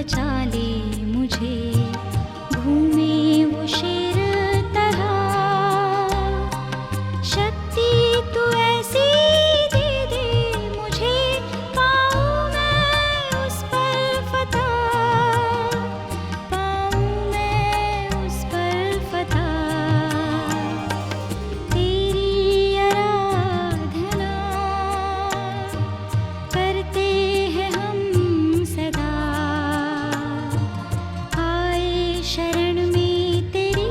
बचा ले मुझे, घूमे वो शेर तरह। शक्ति तू ऐसी दे दे मुझे, पाऊँ मैं उस पर फतह, पाऊँ मैं उस पर फतह। तेरी आराधना करते हैं हम सदा, आए शरण में तेरी,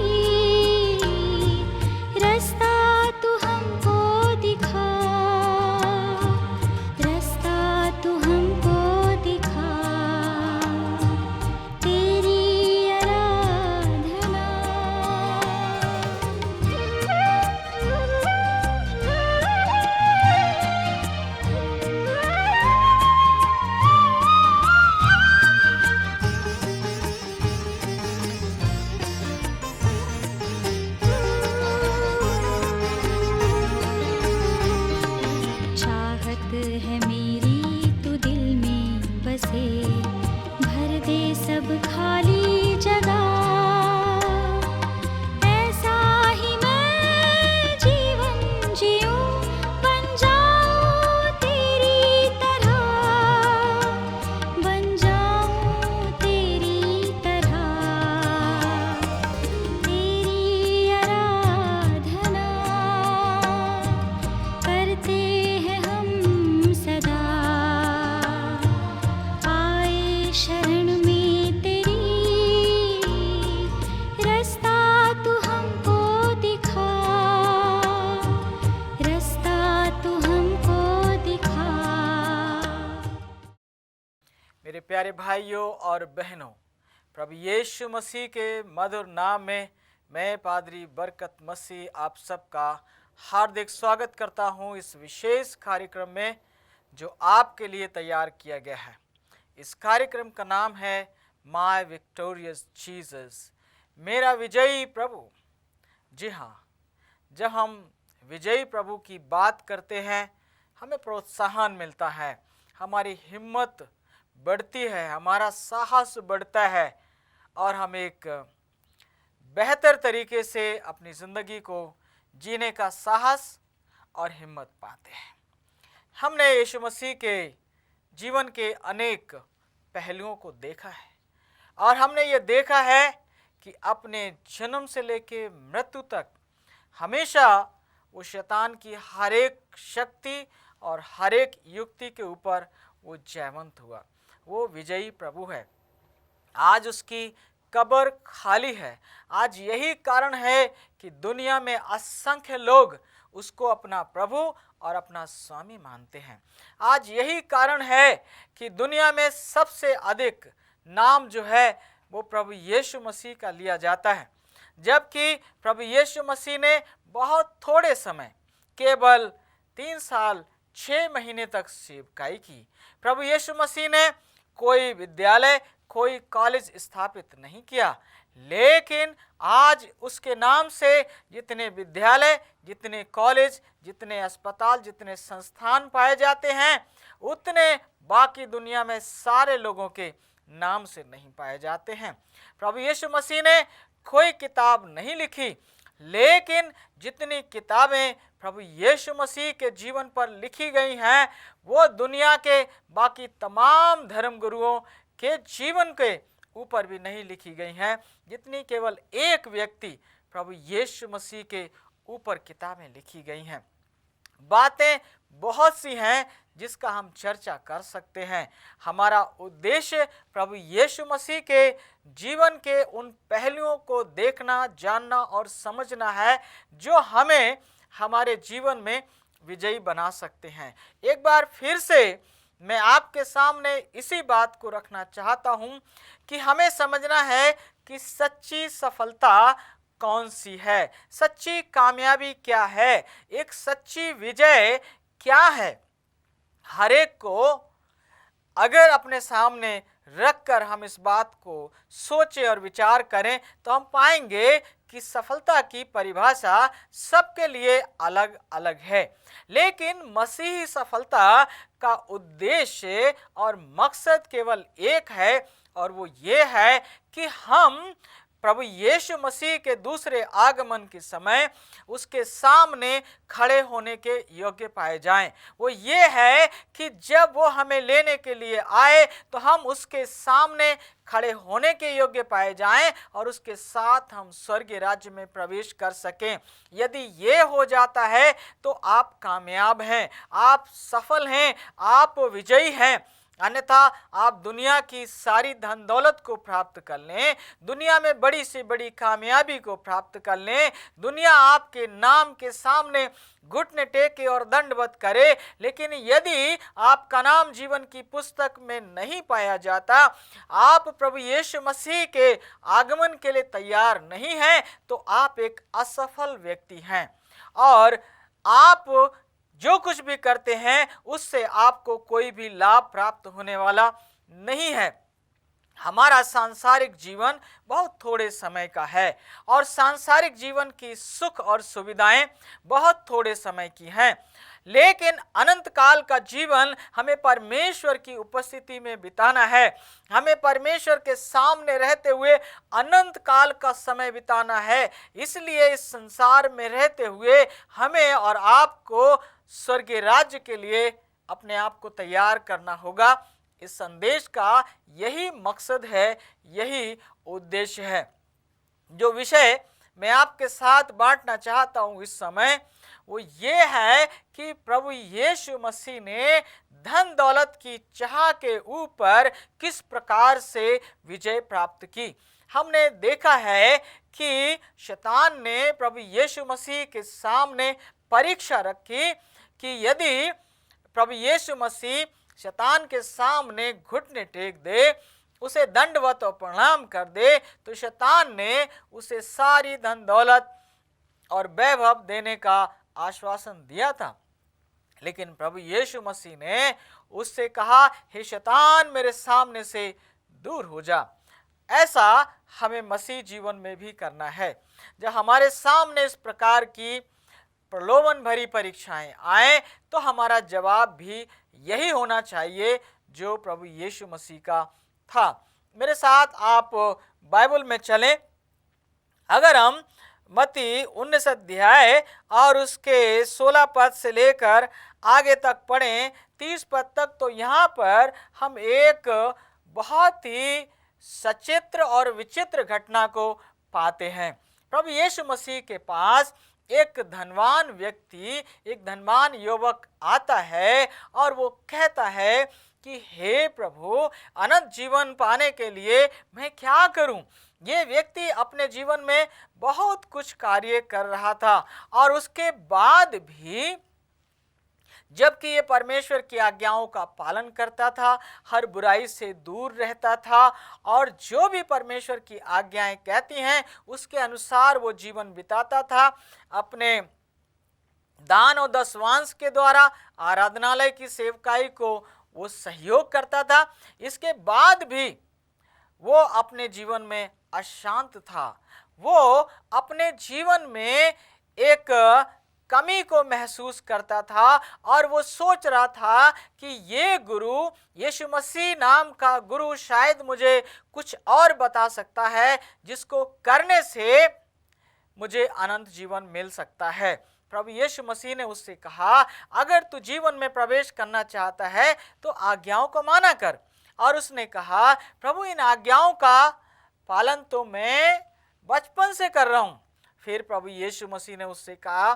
रास्ता तू हमको दिखा, रास्ता तू हमको दिखा। तेरी चाहत है मेरी तू दिल में बसे, भर दे सब खाली जगह। ऐसा ही मैं जीवन जीऊं, बन जाऊं तेरी तरह, बन जाऊं तेरी तरह। तेरी आराधना करते हैं हम सदा, आए शरण में तेरी, रास्ता तू हमको दिखा, रास्ता तू हमको दिखा। मेरे प्यारे भाइयों और बहनों, प्रभु यीशु मसीह के मधुर नाम में मैं पादरी बरकत मसीह आप सबका हार्दिक स्वागत करता हूं इस विशेष कार्यक्रम में जो आपके लिए तैयार किया गया है। इस कार्यक्रम का नाम है माय विक्टोरियस जीसस, मेरा विजयी प्रभु। जी हाँ, जब हम विजयी प्रभु की बात करते हैं हमें प्रोत्साहन मिलता है, हमारी हिम्मत बढ़ती है, हमारा साहस बढ़ता है और हम एक बेहतर तरीके से अपनी ज़िंदगी को जीने का साहस और हिम्मत पाते हैं। हमने यीशु मसीह के जीवन के अनेक पहलुओं को देखा है और हमने ये देखा है कि अपने जन्म से लेके मृत्यु तक हमेशा वो शैतान की हर एक शक्ति और हर एक युक्ति के ऊपर वो जयवंत हुआ। वो विजयी प्रभु है। आज उसकी कब्र खाली है। आज यही कारण है कि दुनिया में असंख्य लोग उसको अपना प्रभु और अपना स्वामी मानते हैं। आज यही कारण है कि दुनिया में सबसे अधिक नाम जो है वो प्रभु यीशु मसीह का लिया जाता है, जबकि प्रभु यीशु मसीह ने बहुत थोड़े समय, केवल 3 साल 6 महीने तक सेवकाई की। प्रभु यीशु मसीह ने कोई विद्यालय, कोई कॉलेज स्थापित नहीं किया, लेकिन आज उसके नाम से जितने विद्यालय, जितने कॉलेज, जितने अस्पताल, जितने संस्थान पाए जाते हैं, उतने बाकी दुनिया में सारे लोगों के नाम से नहीं पाए जाते हैं। प्रभु यीशु मसीह ने कोई किताब नहीं लिखी, लेकिन जितनी किताबें प्रभु यीशु मसीह के जीवन पर लिखी गई हैं वो दुनिया के बाकी तमाम धर्म गुरुओं के जीवन के ऊपर भी नहीं लिखी गई हैं, जितनी केवल एक व्यक्ति प्रभु यीशु मसीह के ऊपर किताबें लिखी गई हैं। बातें बहुत सी हैं जिसका हम चर्चा कर सकते हैं। हमारा उद्देश्य प्रभु यीशु मसीह के जीवन के उन पहलुओं को देखना, जानना और समझना है जो हमें हमारे जीवन में विजयी बना सकते हैं। एक बार फिर से मैं आपके सामने इसी बात को रखना चाहता हूं कि हमें समझना है कि सच्ची सफलता कौन सी है, सच्ची कामयाबी क्या है, एक सच्ची विजय क्या है। हर एक को अगर अपने सामने रखकर हम इस बात को सोचें और विचार करें तो हम पाएंगे कि सफलता की परिभाषा सबके लिए अलग अलग है, लेकिन मसीही सफलता का उद्देश्य और मकसद केवल एक है, और वो ये है कि हम प्रभु यीशु मसीह के दूसरे आगमन के समय उसके सामने खड़े होने के योग्य पाए जाएं। वो ये है कि जब वो हमें लेने के लिए आए तो हम उसके सामने खड़े होने के योग्य पाए जाएं और उसके साथ हम स्वर्गीय राज्य में प्रवेश कर सकें। यदि ये हो जाता है तो आप कामयाब हैं, आप सफल हैं, आप विजयी हैं। अन्यथा आप दुनिया की सारी धन दौलत को प्राप्त कर लें, दुनिया में बड़ी से बड़ी कामयाबी को प्राप्त कर लें, दुनिया आपके नाम के सामने घुटने टेके और दंडवत करे, लेकिन यदि आपका नाम जीवन की पुस्तक में नहीं पाया जाता, आप प्रभु यीशु मसीह के आगमन के लिए तैयार नहीं हैं, तो आप एक असफल व्यक्ति हैं और आप जो कुछ भी करते हैं उससे आपको कोई भी लाभ प्राप्त होने वाला नहीं है। हमारा सांसारिक जीवन बहुत थोड़े समय का है और सांसारिक जीवन की सुख और सुविधाएं बहुत थोड़े समय की हैं, लेकिन अनंत काल का जीवन हमें परमेश्वर की उपस्थिति में बिताना है। हमें परमेश्वर के सामने रहते हुए अनंत काल का समय बिताना है। इसलिए इस संसार में रहते हुए हमें और आपको स्वर्गीय राज्य के लिए अपने आप को तैयार करना होगा। इस संदेश का यही मकसद है, यही उद्देश्य है। जो विषय मैं आपके साथ बांटना चाहता हूं इस समय वो ये है कि प्रभु यीशु मसीह ने धन दौलत की चाह के ऊपर किस प्रकार से विजय प्राप्त की। हमने देखा है कि शैतान ने प्रभु यीशु मसीह के सामने परीक्षा रखी कि यदि प्रभु यीशु मसीह शैतान के सामने घुटने टेक दे, उसे दंडवत और प्रणाम कर दे, तो शैतान ने उसे सारी धन दौलत और वैभव देने का आश्वासन दिया था। लेकिन प्रभु यीशु मसीह ने उससे कहा, हे शैतान मेरे सामने से दूर हो जा। ऐसा हमें मसीह जीवन में भी करना है। जब हमारे सामने इस प्रकार की प्रलोभन भरी परीक्षाएं आए तो हमारा जवाब भी यही होना चाहिए जो प्रभु यीशु मसीह का था। मेरे साथ आप बाइबल में चलें। अगर हम मत्ती 19 अध्याय और उसके 16 पद से लेकर आगे तक पढ़ें 30 पद तक, तो यहाँ पर हम एक बहुत ही सचित्र और विचित्र घटना को पाते हैं। प्रभु यीशु मसीह के पास एक धनवान व्यक्ति, एक धनवान युवक आता है और वो कहता है कि हे प्रभु, अनंत जीवन पाने के लिए मैं क्या करूं? ये व्यक्ति अपने जीवन में बहुत कुछ कार्य कर रहा था और उसके बाद भी जबकि ये परमेश्वर की आज्ञाओं का पालन करता था, हर बुराई से दूर रहता था और जो भी परमेश्वर की आज्ञाएं कहती हैं उसके अनुसार वो जीवन बिताता था। अपने दान और दशवांश के द्वारा आराधनालय की सेवकाई को वो सहयोग करता था। इसके बाद भी वो अपने जीवन में अशांत था। वो अपने जीवन में एक कमी को महसूस करता था और वो सोच रहा था कि ये गुरु, यीशु मसीह नाम का गुरु शायद मुझे कुछ और बता सकता है जिसको करने से मुझे अनंत जीवन मिल सकता है। प्रभु यीशु मसीह ने उससे कहा, अगर तू जीवन में प्रवेश करना चाहता है तो आज्ञाओं को माना कर। और उसने कहा, प्रभु इन आज्ञाओं का पालन तो मैं बचपन से कर रहा हूं। फिर प्रभु यीशु मसीह ने उससे कहा,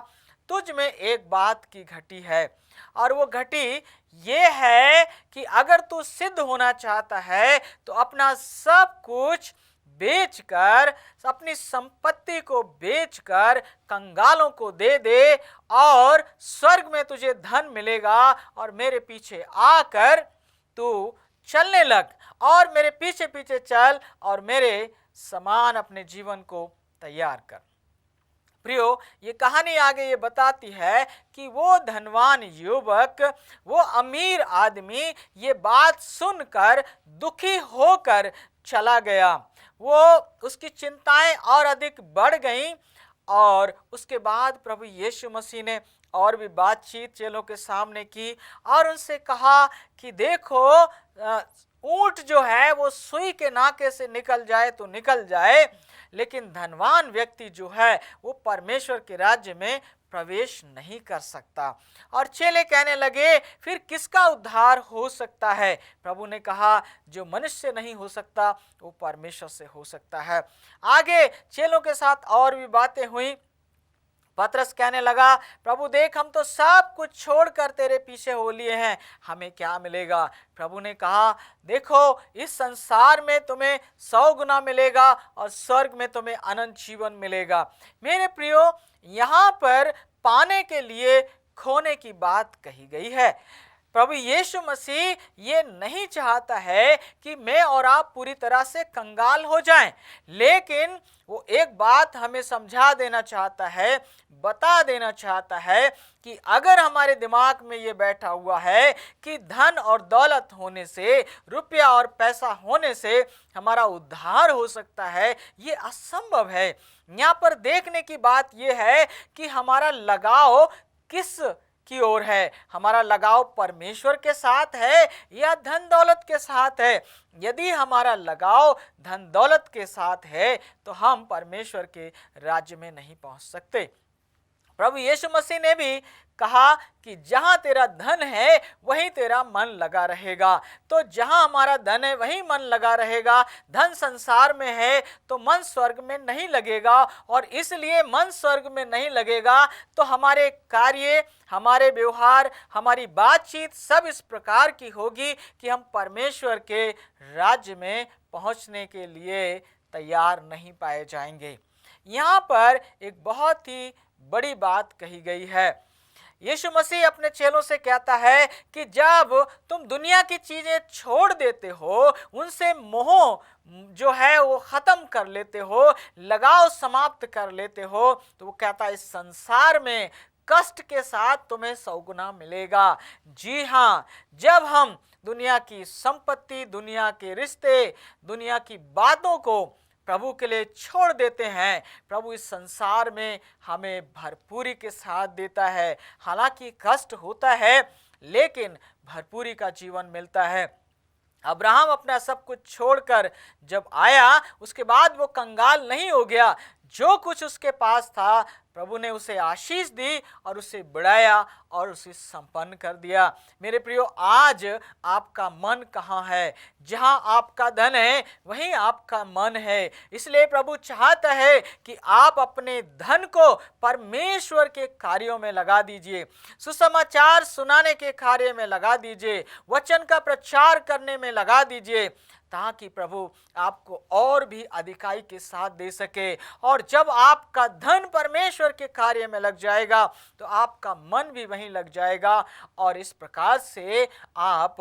तुझ में एक बात की घटी है और वो घटी ये है कि अगर तू सिद्ध होना चाहता है तो अपना सब कुछ बेचकर, अपनी संपत्ति को बेचकर कंगालों को दे दे और स्वर्ग में तुझे धन मिलेगा और मेरे पीछे आकर तू चलने लग और मेरे पीछे पीछे चल और मेरे समान अपने जीवन को तैयार कर। प्रियो, ये कहानी आगे ये बताती है कि वो धनवान युवक, वो अमीर आदमी ये बात सुनकर दुखी होकर चला गया। वो उसकी चिंताएं और अधिक बढ़ गईं और उसके बाद प्रभु यीशु मसीह ने और भी बातचीत चेलों के सामने की और उनसे कहा कि देखो, ऊंट जो है वो सुई के नाके से निकल जाए तो निकल जाए, लेकिन धनवान व्यक्ति जो है वो परमेश्वर के राज्य में प्रवेश नहीं कर सकता। और चेले कहने लगे, फिर किसका उद्धार हो सकता है? प्रभु ने कहा, जो मनुष्य से नहीं हो सकता वो परमेश्वर से हो सकता है। आगे चेलों के साथ और भी बातें हुई। पतरस कहने लगा, प्रभु देख, हम तो सब कुछ छोड़कर तेरे पीछे हो लिए हैं, हमें क्या मिलेगा? प्रभु ने कहा, देखो, इस संसार में तुम्हें 100 गुना मिलेगा और स्वर्ग में तुम्हें अनंत जीवन मिलेगा। मेरे प्रियो, यहाँ पर पाने के लिए खोने की बात कही गई है। प्रभु यीशु मसीह ये नहीं चाहता है कि मैं और आप पूरी तरह से कंगाल हो जाएं, लेकिन वो एक बात हमें समझा देना चाहता है, बता देना चाहता है कि अगर हमारे दिमाग में ये बैठा हुआ है कि धन और दौलत होने से, रुपया और पैसा होने से हमारा उद्धार हो सकता है, ये असंभव है। यहाँ पर देखने की बात यह है कि हमारा लगाव किस की ओर है। हमारा लगाव परमेश्वर के साथ है या धन दौलत के साथ है? यदि हमारा लगाव धन दौलत के साथ है तो हम परमेश्वर के राज्य में नहीं पहुंच सकते। प्रभु यीशु मसीह ने भी कहा कि जहां तेरा धन है वहीं तेरा मन लगा रहेगा। तो जहां हमारा धन है वहीं मन लगा रहेगा। धन संसार में है तो मन स्वर्ग में नहीं लगेगा, और इसलिए मन स्वर्ग में नहीं लगेगा तो हमारे कार्य, हमारे व्यवहार, हमारी बातचीत सब इस प्रकार की होगी कि हम परमेश्वर के राज्य में पहुंचने के लिए तैयार नहीं पाए जाएंगे। यहाँ पर एक बहुत ही बड़ी बात कही गई है। यीशु मसीह अपने चेलों से कहता है कि जब तुम दुनिया की चीजें छोड़ देते हो, उनसे मोह जो है वो खत्म कर लेते हो, लगाव समाप्त कर लेते हो, तो वो कहता है इस संसार में कष्ट के साथ तुम्हें 100 गुना मिलेगा। जी हाँ, जब हम दुनिया की संपत्ति, दुनिया के रिश्ते, दुनिया की बातों को प्रभु के लिए छोड़ देते हैं, प्रभु इस संसार में हमें भरपूरी के साथ देता है। हालांकि कष्ट होता है लेकिन भरपूरी का जीवन मिलता है। अब्राहम अपना सब कुछ छोड़कर जब आया, उसके बाद वो कंगाल नहीं हो गया। जो कुछ उसके पास था प्रभु ने उसे आशीष दी और उसे बढ़ाया और उसे संपन्न कर दिया। मेरे प्रियो, आज आपका मन कहाँ है? जहाँ आपका धन है वहीं आपका मन है। इसलिए प्रभु चाहता है कि आप अपने धन को परमेश्वर के कार्यों में लगा दीजिए, सुसमाचार सुनाने के कार्य में लगा दीजिए, वचन का प्रचार करने में लगा दीजिए, ताकि प्रभु आपको और भी अधिकाई के साथ दे सके। और जब आपका धन परमेश्वर के कार्य में लग जाएगा तो आपका मन भी वहीं लग जाएगा, और इस प्रकार से आप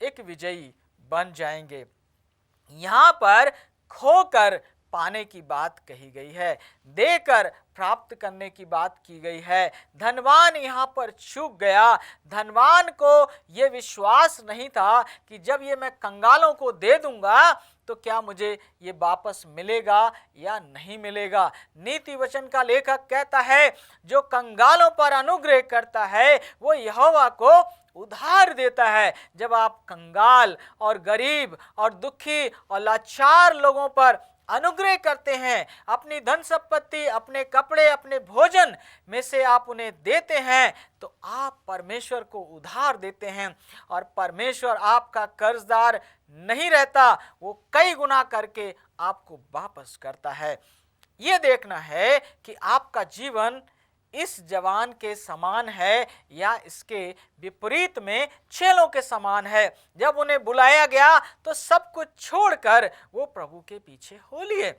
एक विजयी बन जाएंगे। यहाँ पर खोकर पाने की बात कही गई है, देकर प्राप्त करने की बात की गई है। धनवान यहाँ पर चूक गया। धनवान को ये विश्वास नहीं था कि जब ये मैं कंगालों को दे दूंगा तो क्या मुझे ये वापस मिलेगा या नहीं मिलेगा। नीति वचन का लेखक कहता है, जो कंगालों पर अनुग्रह करता है वो यहोवा को उधार देता है। जब आप कंगाल और गरीब और दुखी और लाचार लोगों पर अनुग्रह करते हैं, अपनी धन संपत्ति, अपने कपड़े, अपने भोजन में से आप उन्हें देते हैं, तो आप परमेश्वर को उधार देते हैं, और परमेश्वर आपका कर्जदार नहीं रहता, वो कई गुना करके आपको वापस करता है। ये देखना है कि आपका जीवन इस जवान के समान है या इसके विपरीत में चेलों के समान है। जब उन्हें बुलाया गया तो सब कुछ छोड़कर वो प्रभु के पीछे हो लिए।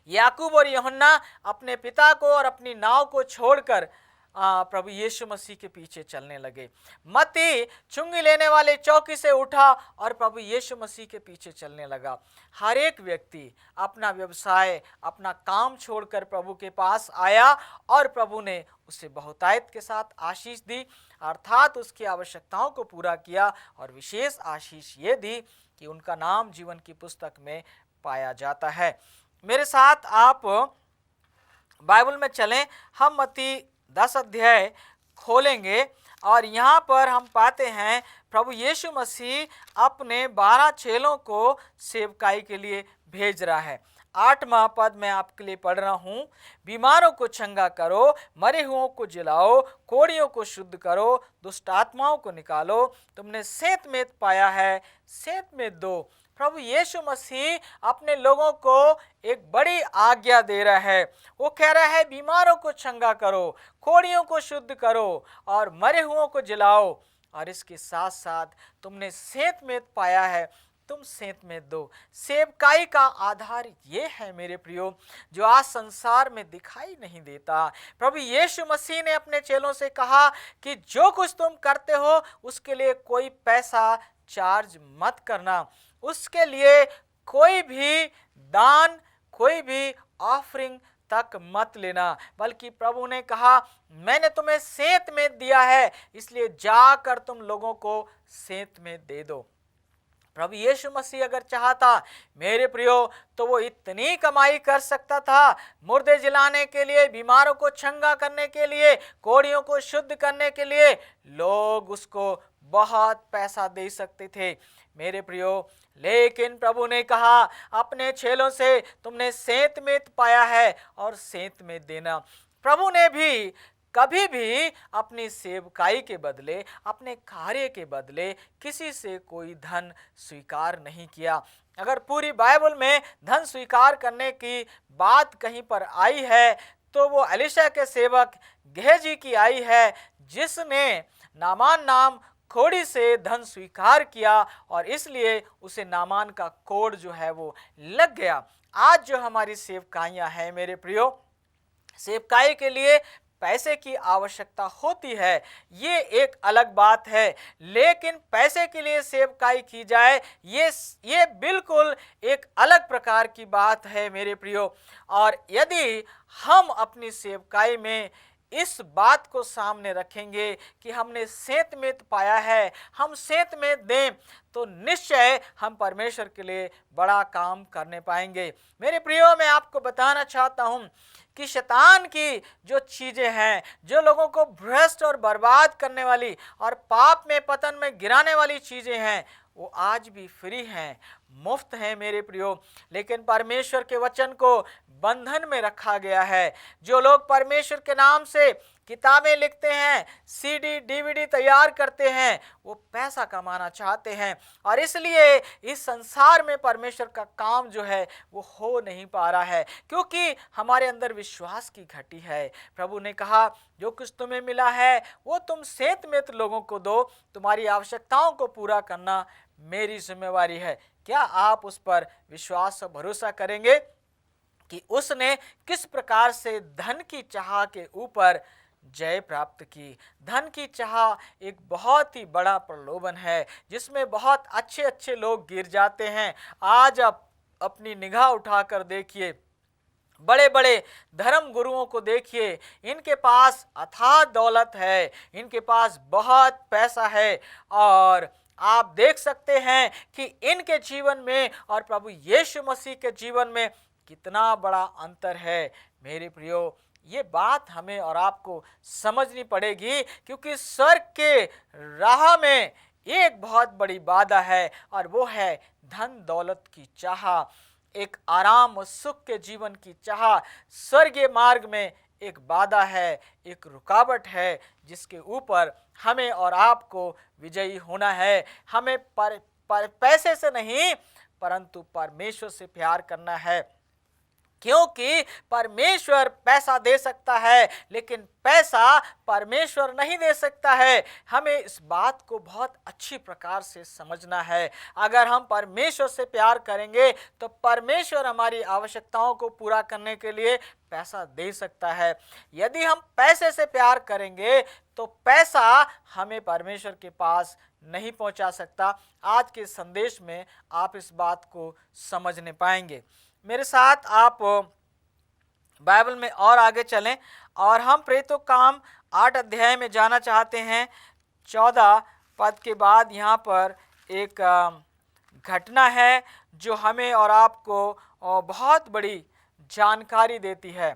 याकूब और यूहन्ना अपने पिता को और अपनी नाव को छोड़कर प्रभु यीशु मसीह के पीछे चलने लगे। मत्ती चुंगी लेने वाले चौकी से उठा और प्रभु यीशु मसीह के पीछे चलने लगा। हर एक व्यक्ति अपना व्यवसाय, अपना काम छोड़कर प्रभु के पास आया और प्रभु ने उसे बहुतायत के साथ आशीष दी, अर्थात उसकी आवश्यकताओं को पूरा किया, और विशेष आशीष ये दी कि उनका नाम जीवन की पुस्तक में पाया जाता है। मेरे साथ आप बाइबल में चलें। हम मत्ती 10 अध्याय खोलेंगे और यहाँ पर हम पाते हैं प्रभु यीशु मसीह अपने 12 चेलों को सेवकाई के लिए भेज रहा है। 8वां पद मैं आपके लिए पढ़ रहा हूँ। बीमारों को चंगा करो, मरे हुओं को जिलाओ, कोढ़ियों को शुद्ध करो, दुष्ट आत्माओं को निकालो। तुमने सेंत मेंत पाया है, सेंत मेंत दो। प्रभु यीशु मसीह अपने लोगों को एक बड़ी आज्ञा दे रहा है। वो कह रहा है बीमारों को चंगा करो, कोढ़ियों को शुद्ध करो और मरे हुओं को जिलाओ। और इसके साथ साथ तुमने सेंत मेंत पाया है, तुम सेंत में दो। सेवकाई का आधार ये है मेरे प्रियो, जो आज संसार में दिखाई नहीं देता। प्रभु यीशु मसीह ने अपने चेलों से कहा कि जो कुछ तुम करते हो उसके लिए कोई पैसा चार्ज मत करना, उसके लिए कोई भी दान, कोई भी ऑफरिंग तक मत लेना, बल्कि प्रभु ने कहा मैंने तुम्हें सेंत में दिया है, इसलिए जाकर तुम लोगों को सेंत में दे दो। प्रभु यीशु मसीह अगर चाहता मेरे प्रियो तो वो इतनी कमाई कर सकता था, मुर्दे जिलाने के लिए, बीमारों को चंगा करने के लिए, कोढ़ियों को शुद्ध करने के लिए लोग उसको बहुत पैसा दे सकते थे मेरे प्रियो। लेकिन प्रभु ने कहा अपने चेलों से तुमने सेंत मेंत पाया है और सेंत में देना। प्रभु ने भी कभी भी अपनी सेवकाई के बदले, अपने कार्य के बदले किसी से कोई धन स्वीकार नहीं किया। अगर पूरी बाइबल में धन स्वीकार करने की बात कहीं पर आई है तो वो एलीशा के सेवक गेहजी की आई है, जिसने नामान नाम कोढ़ी से धन स्वीकार किया और इसलिए उसे नामान का कोढ़ जो है वो लग गया। आज जो हमारी सेवकाइयाँ हैं मेरे प्रियो, सेवकाई के लिए पैसे की आवश्यकता होती है, ये एक अलग बात है, लेकिन पैसे के लिए सेवकाई की जाए ये बिल्कुल एक अलग प्रकार की बात है मेरे प्रियो। और यदि हम अपनी सेवकाई में इस बात को सामने रखेंगे कि हमने सेंत मेंत पाया है, हम सेंत मेंत दें, तो निश्चय हम परमेश्वर के लिए बड़ा काम करने पाएंगे। मेरे प्रियो, मैं आपको बताना चाहता हूँ कि शैतान की जो चीज़ें हैं, जो लोगों को भ्रष्ट और बर्बाद करने वाली और पाप में, पतन में गिराने वाली चीज़ें हैं, वो आज भी फ्री हैं, मुफ्त हैं मेरे प्रियो। लेकिन परमेश्वर के वचन को बंधन में रखा गया है। जो लोग परमेश्वर के नाम से किताबें लिखते हैं, सीडी डीवीडी तैयार करते हैं, वो पैसा कमाना चाहते हैं और इसलिए इस संसार में परमेश्वर का काम जो है वो हो नहीं पा रहा है, क्योंकि हमारे अंदर विश्वास की घटी है। प्रभु ने कहा जो कुछ तुम्हें मिला है वो तुम सेंत मेंत लोगों को दो, तुम्हारी आवश्यकताओं को पूरा करना मेरी जिम्मेवारी है। क्या आप उस पर विश्वास और भरोसा करेंगे कि उसने किस प्रकार से धन की चाह के ऊपर जय प्राप्त की? धन की चाह एक बहुत ही बड़ा प्रलोभन है, जिसमें बहुत अच्छे अच्छे लोग गिर जाते हैं। आज आप अपनी निगाह उठाकर देखिए, बड़े बड़े धर्म गुरुओं को देखिए, इनके पास अथाह दौलत है, इनके पास बहुत पैसा है और आप देख सकते हैं कि इनके जीवन में और प्रभु यीशु मसीह के जीवन में कितना बड़ा अंतर है मेरे प्रियो। ये बात हमें और आपको समझनी पड़ेगी, क्योंकि स्वर्ग के राह में एक बहुत बड़ी बाधा है और वो है धन दौलत की चाह, एक आराम और सुख के जीवन की चाह। स्वर्गीय मार्ग में एक बाधा है, एक रुकावट है, जिसके ऊपर हमें और आपको विजयी होना है। हमें पैसे से नहीं परंतु परमेश्वर से प्यार करना है, क्योंकि परमेश्वर पैसा दे सकता है लेकिन पैसा परमेश्वर नहीं दे सकता है। हमें इस बात को बहुत अच्छी प्रकार से समझना है। अगर हम परमेश्वर से प्यार करेंगे तो परमेश्वर हमारी आवश्यकताओं को पूरा करने के लिए पैसा दे सकता है। यदि हम पैसे से प्यार करेंगे तो पैसा हमें परमेश्वर के पास नहीं पहुंचा सकता। आज के संदेश में आप इस बात को समझने पाएंगे। मेरे साथ आप बाइबल में और आगे चलें और हम प्रेरितों काम 8 अध्याय में जाना चाहते हैं। 14 पद के बाद यहाँ पर एक घटना है जो हमें और आपको बहुत बड़ी जानकारी देती है।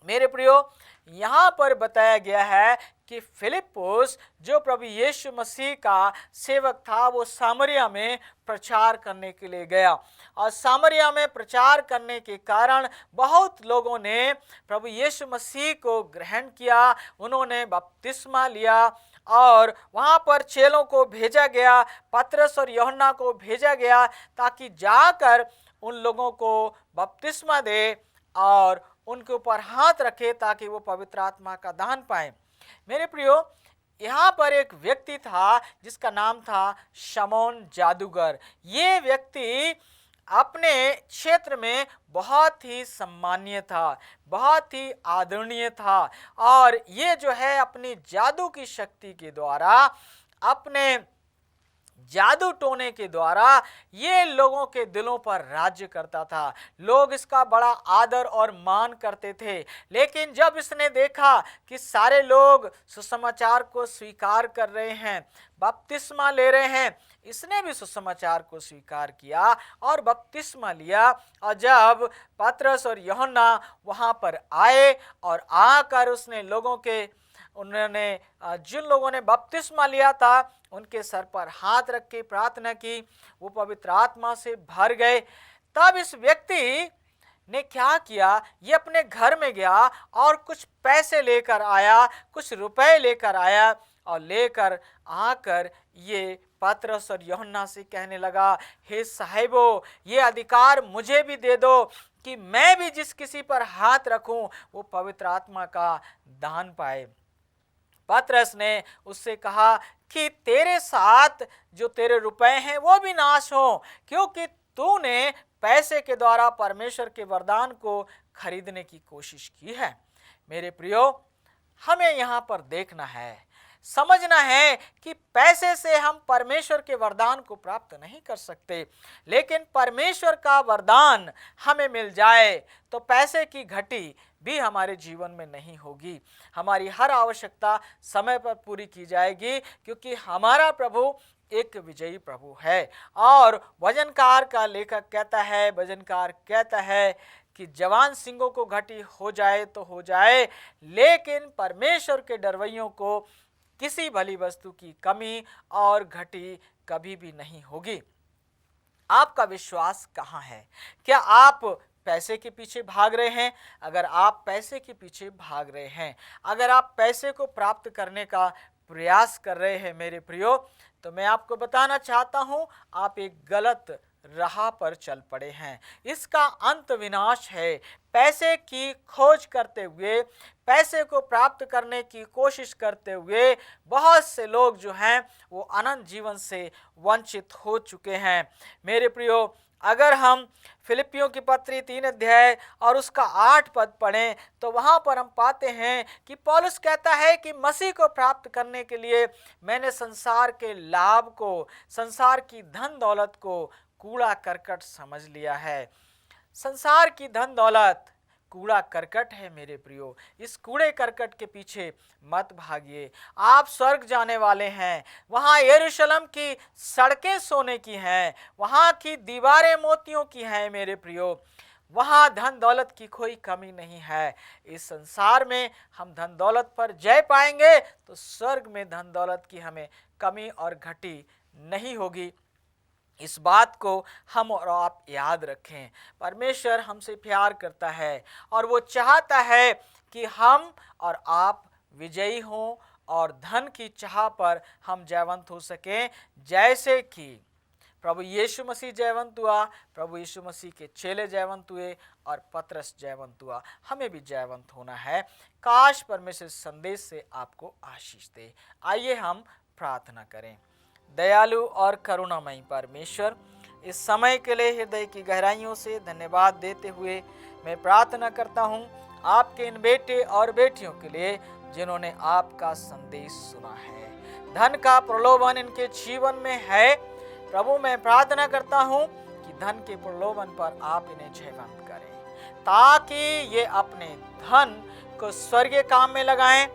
मेरे प्रियो, यहाँ पर बताया गया है कि फिलिप्पुस जो प्रभु यीशु मसीह का सेवक था, वो सामरिया में प्रचार करने के लिए गया और सामरिया में प्रचार करने के कारण बहुत लोगों ने प्रभु यीशु मसीह को ग्रहण किया, उन्होंने बपतिस्मा लिया और वहाँ पर चेलों को भेजा गया, पतरस और यूहन्ना को भेजा गया ताकि जाकर उन लोगों को बपतिस्मा दे और उनके ऊपर हाथ रखे ताकि वो पवित्र आत्मा का दान पाए। मेरे प्रियो, यहाँ पर एक व्यक्ति था जिसका नाम था शमौन जादूगर। ये व्यक्ति अपने क्षेत्र में बहुत ही सम्मानीय था, बहुत ही आदरणीय था और ये जो है अपनी जादू की शक्ति के द्वारा, अपने जादू टोने के द्वारा ये लोगों के दिलों पर राज्य करता था। लोग इसका बड़ा आदर और मान करते थे। लेकिन जब इसने देखा कि सारे लोग सुसमाचार को स्वीकार कर रहे हैं, बपतिस्मा ले रहे हैं, इसने भी सुसमाचार को स्वीकार किया और बपतिस्मा लिया। और जब पतरस और यूहन्ना वहां पर आए और आकर उसने उन्होंने जिन लोगों ने बपतिस्मा लिया था उनके सर पर हाथ रख के प्रार्थना की, वो पवित्र आत्मा से भर गए। तब इस व्यक्ति ने क्या किया, ये अपने घर में गया और कुछ पैसे लेकर आया, कुछ रुपए लेकर आया और लेकर आकर ये पतरस और यूहन्ना से कहने लगा, हे साहिबो, ये अधिकार मुझे भी दे दो कि मैं भी जिस किसी पर हाथ रखूं वो पवित्र आत्मा का दान पाए। पतरस ने उससे कहा कि तेरे साथ जो तेरे रुपए हैं वो भी नाश हो, क्योंकि तूने पैसे के द्वारा परमेश्वर के वरदान को खरीदने की कोशिश की है। मेरे प्रियो, हमें यहाँ पर देखना है, समझना है कि पैसे से हम परमेश्वर के वरदान को प्राप्त नहीं कर सकते, लेकिन परमेश्वर का वरदान हमें मिल जाए तो पैसे की घटी भी हमारे जीवन में नहीं होगी। हमारी हर आवश्यकता समय पर पूरी की जाएगी, क्योंकि हमारा प्रभु एक विजयी प्रभु है। और भजनकार कहता है कि जवान सिंहों को घटी हो जाए तो हो जाए, लेकिन परमेश्वर के डरवैयों को किसी भली वस्तु की कमी और घटी कभी भी नहीं होगी। आपका विश्वास कहाँ है? क्या आप पैसे के पीछे भाग रहे हैं? अगर आप पैसे के पीछे भाग रहे हैं, अगर आप पैसे को प्राप्त करने का प्रयास कर रहे हैं मेरे प्रियो, तो मैं आपको बताना चाहता हूं, आप एक गलत राह पर चल पड़े हैं। इसका अंत विनाश है। पैसे की खोज करते हुए, पैसे को प्राप्त करने की कोशिश करते हुए बहुत से लोग जो हैं वो अनंत जीवन से वंचित हो चुके हैं। मेरे प्रियो, अगर हम फिलिपियों की पत्री 3 अध्याय और उसका 8 पद पढ़ें तो वहाँ पर हम पाते हैं कि पौलुस कहता है कि मसीह को प्राप्त करने के लिए मैंने संसार के लाभ को, संसार की धन दौलत को कूड़ा करकट समझ लिया है। संसार की धन दौलत कूड़ा करकट है मेरे प्रियो। इस कूड़े करकट के पीछे मत भागिए। आप स्वर्ग जाने वाले हैं। वहाँ यरूशलेम की सड़कें सोने की हैं, वहाँ की दीवारें मोतियों की हैं मेरे प्रियो। वहाँ धन दौलत की कोई कमी नहीं है। इस संसार में हम धन दौलत पर जय पाएंगे तो स्वर्ग में धन दौलत की हमें कमी और घटी नहीं होगी। इस बात को हम और आप याद रखें। परमेश्वर हमसे प्यार करता है और वो चाहता है कि हम और आप विजयी हों और धन की चाह पर हम जयवंत हो सकें, जैसे कि प्रभु यीशु मसीह जयवंत हुआ, प्रभु यीशु मसीह के चेले जयवंत हुए और पतरस जयवंत हुआ। हमें भी जयवंत होना है। काश परमेश्वर संदेश से आपको आशीष दे। आइए हम प्रार्थना करें। दयालु और करुणामयी परमेश्वर, इस समय के लिए हृदय की गहराइयों से धन्यवाद देते हुए मैं प्रार्थना करता हूँ आपके इन बेटे और बेटियों के लिए जिन्होंने आपका संदेश सुना है। धन का प्रलोभन इनके जीवन में है। प्रभु, मैं प्रार्थना करता हूँ कि धन के प्रलोभन पर आप इन्हें जयवंत करें, ताकि ये अपने धन को स्वर्गीय काम में लगाएं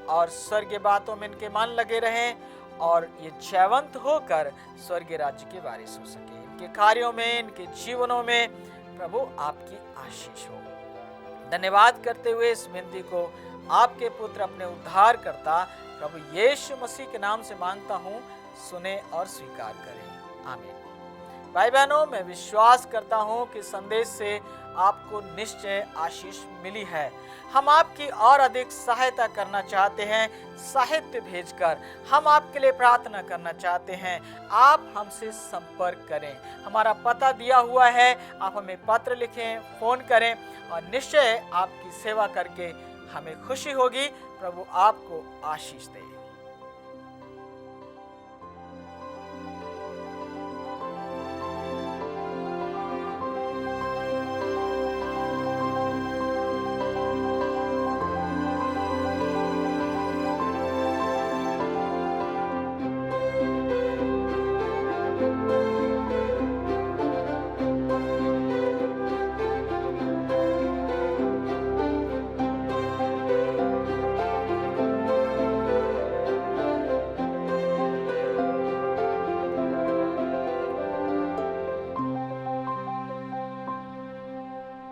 और स्वर्गीय बातों में इनके मन लगे रहें और ये जयवंत होकर स्वर्गीय राज्य के वारिस हो सके। इनके कार्यों में, इनके जीवनों में प्रभु आपकी आशीष हो। धन्यवाद करते हुए इस विनती को आपके पुत्र अपने उद्धारकर्ता प्रभु यीशु मसीह के नाम से मांगता हूँ, सुने और स्वीकार करें। आमीन। भाई बहनों, मैं विश्वास करता हूँ कि संदेश से आपको निश्चय आशीष मिली है। हम आपकी और अधिक सहायता करना चाहते हैं। साहित्य भेजकर हम आपके लिए प्रार्थना करना चाहते हैं। आप हमसे संपर्क करें। हमारा पता दिया हुआ है, आप हमें पत्र लिखें, फोन करें और निश्चय आपकी सेवा करके हमें खुशी होगी। प्रभु आपको आशीष दे।